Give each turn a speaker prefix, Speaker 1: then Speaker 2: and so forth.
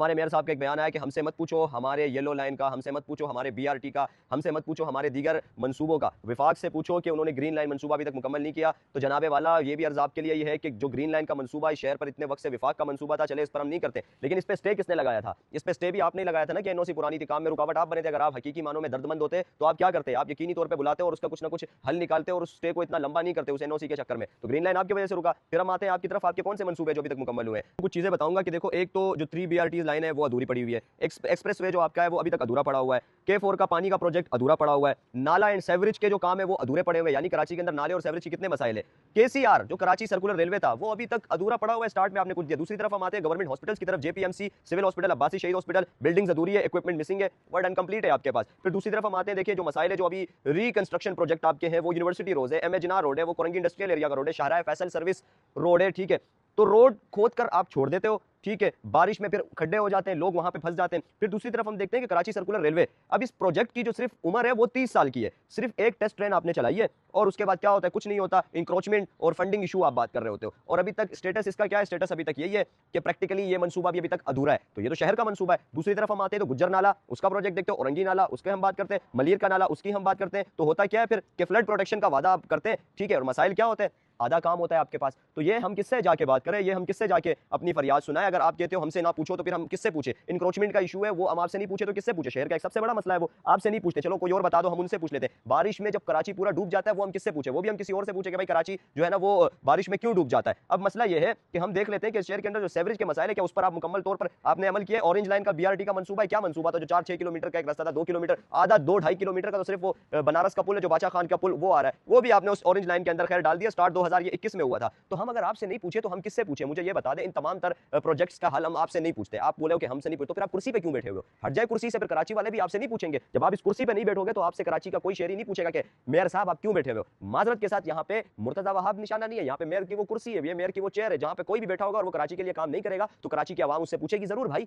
Speaker 1: हमारे मेयर साहब का एक बयान आया कि हमसे मत पूछो हमारे येलो लाइन का, हमसे मत पूछो हमारे बीआरटी का, हमसे मत पूछो हमारे दीगर मंसूबों का, विफाक से पूछो कि उन्होंने ग्रीन लाइन मंसूबा अभी तक मुकम्मल नहीं किया। तो जनाबे वाला ये भी अर्ज आपके लिए है कि जो ग्रीन लाइन का मंसूबा इस शहर पर इतने वक्त से विफाक का मंसूबा था, चले इस पर हम नहीं करते, लेकिन इस पर स्टे किसने लगाया था? इस पर स्टे भी आपने लगाया था ना कि एनओसी पुरानी थी, काम में रुकावट आप बने थे। अगर आप हकीकी मानों में दर्दमंद होते तो आप क्या करते? आप यकीनी तौर पर बुलाते और उसका कुछ ना कुछ हल निकालते और उस स्टे को इतना लंबा नहीं करते उस एनओसी के चक्कर में। तो ग्रीन लाइन आपकी वजह से रुका। फिर हम आते हैं आपकी तरफ, आपके कौन से मंसूबे जो अभी तक मुकम्मल हुए? कुछ चीजें बताऊंगा कि देखो, एक तो जो 3 बीआरटी लाइन है वो अधूरी पड़ी हुई है, एक्सप्रेस वे जो आपका है वो अभी तक अधूरा पड़ा हुआ है, K4 का पानी का प्रोजेक्ट अधूरा पड़ा हुआ है, नाला एंड सेवरेज के जो काम है वो अधूरे पड़े हुए हैं। यानी कराची के अंदर नाले और सेवरेज के कितने मसाइल है। KCR जो कराची सर्कुलर रेलवे था वो अभी तक अधूरा पड़ा हुआ है, स्टार्ट में आपने कुछ दिया। दूसरी तरफ हम आते हैं गवर्नमेंट हॉस्पिटल्स की तरफ, JPMC सिविल हॉस्पिटल, अब्बासी शहीद हॉस्पिटल, बिल्डिंग्स अधूरी है, इक्विपमेंट मिसिंग है, वर्ड अनकंप्लीट है आपके पास। फिर दूसरी तरफ हम आते हैं, देखिए जो मसाइल है जो अभी रिकंस्ट्रक्शन प्रोजेक्ट आपके हैं वो यूनिवर्सिटी रोड है, MA रोड है, वो कोरंगी इंडस्ट्रियल एरिया का रोड है, शाहराह फैसल सर्विस रोड है, ठीक है। तो रोड खोद कर आप छोड़ देते हो, ठीक है, बारिश में फिर खड्डे हो जाते हैं, लोग वहां पे फंस जाते हैं। फिर दूसरी तरफ हम देखते हैं कि कराची सर्कुलर रेलवे, अब इस प्रोजेक्ट की जो सिर्फ उम्र है वो 30 साल की है, सिर्फ एक टेस्ट ट्रेन आपने चलाई है और उसके बाद क्या होता है? कुछ नहीं होता। इंक्रोचमेंट और फंडिंग इशू आप बात कर रहे होते हो, और अभी तक स्टेटस इसका क्या है? स्टेटस अभी तक यही है कि प्रैक्टिकली ये मंसूबा भी अभी तक अधूरा है। तो ये तो शहर का मंसूबा है। दूसरी तरफ हम आते हैं तो गुज्जर नाला, उसका प्रोजेक्ट देखते हो, औरंगी नाला उसके हम बात करते हैं, मलिर का नाला उसकी हम बात करते हैं। तो होता क्या है फिर कि फ्लड प्रोटेक्शन का वादा आप करते हैं, ठीक है, और मसाइल क्या होते हैं? आधा काम होता है आपके पास। तो ये हम किससे जाके बात करें, ये हम किससे जाके अपनी फरियाद सुनाएं? अगर आप कहते हो हमसे ना पूछो तो फिर हम किससे पूछे? इंक्रोचमेंट का इशू है वो हम आपसे नहीं पूछे तो किससे पूछे? शहर का एक सबसे बड़ा मसला है, वो आपसे नहीं पूछते। चलो कोई और बता दो, हम उनसे पूछ लेते हैं। बारिश में जब कराची पूरा डूब जाता है वो हम किससे पूछे? वो भी हम किसी और से पूछे कि भाई कराची जो है ना वो बारिश में क्यों डूब जाता है। अब मसला ये है कि हम देख लेते हैं कि शहर के अंदर जो सेवरेज के मसाइल है, क्या उस पर आप मुकम्मल तौर पर आपने अमल किया? ऑरेंज लाइन का बीआरटी का मंसूबा है, क्या मंसूबा था? जो 4-6 किलोमीटर का एक रास्ता था, 2 किलोमीटर, आधा 2-2.5 किलोमीटर का तो सिर्फ वो बनारस का पुल है जो बादशाह खान का पुल वो आ रहा है, वो भी आपने उस ऑरेंज लाइन के अंदर खैर डाल दिया। स्टार्ट 2021 में हुआ था। तो हम अगर आपसे नहीं पूछे तो हम किससे पूछे? मुझे ये बता दें, इन तमाम तर प्रोजेक्ट्स का हल हम आपसे नहीं पूछते। आप बोले हो कि हमसे नहीं पूछते, तो फिर आप कुर्सी पे क्यों बैठे हुए हो? हट जाए कुर्सी से, फिर कराची वाले भी आपसे नहीं पूछेंगे। जब आप इस कुर्सी पे नहीं बैठोगे तो आपसे कराची का कोई शहरी नहीं पूछेगा कि मेयर साहब आप क्यों बैठे हुए हो। माजरत के साथ यहाँ पे मुर्तजा वहाब निशाना नहीं है, यहाँ पे मेयर की वो कुर्सी है, ये मेयर की वो चेयर है, जहाँ पे कोई भी बैठा होगा और वो कराची के लिए काम नहीं करेगा तो कराची की आवाम उससे पूछेगी जरूर भाई।